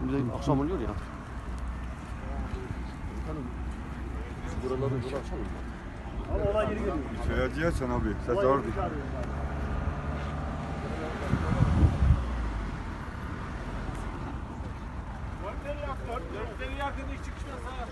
Şimdi akşam oluyor ya. Buraları böyle açalım mı? Ama olay geri geliyor. Söyleyeceksin abi. Ses ağır değil. Dörtleri yakın iş çıkışına sağa.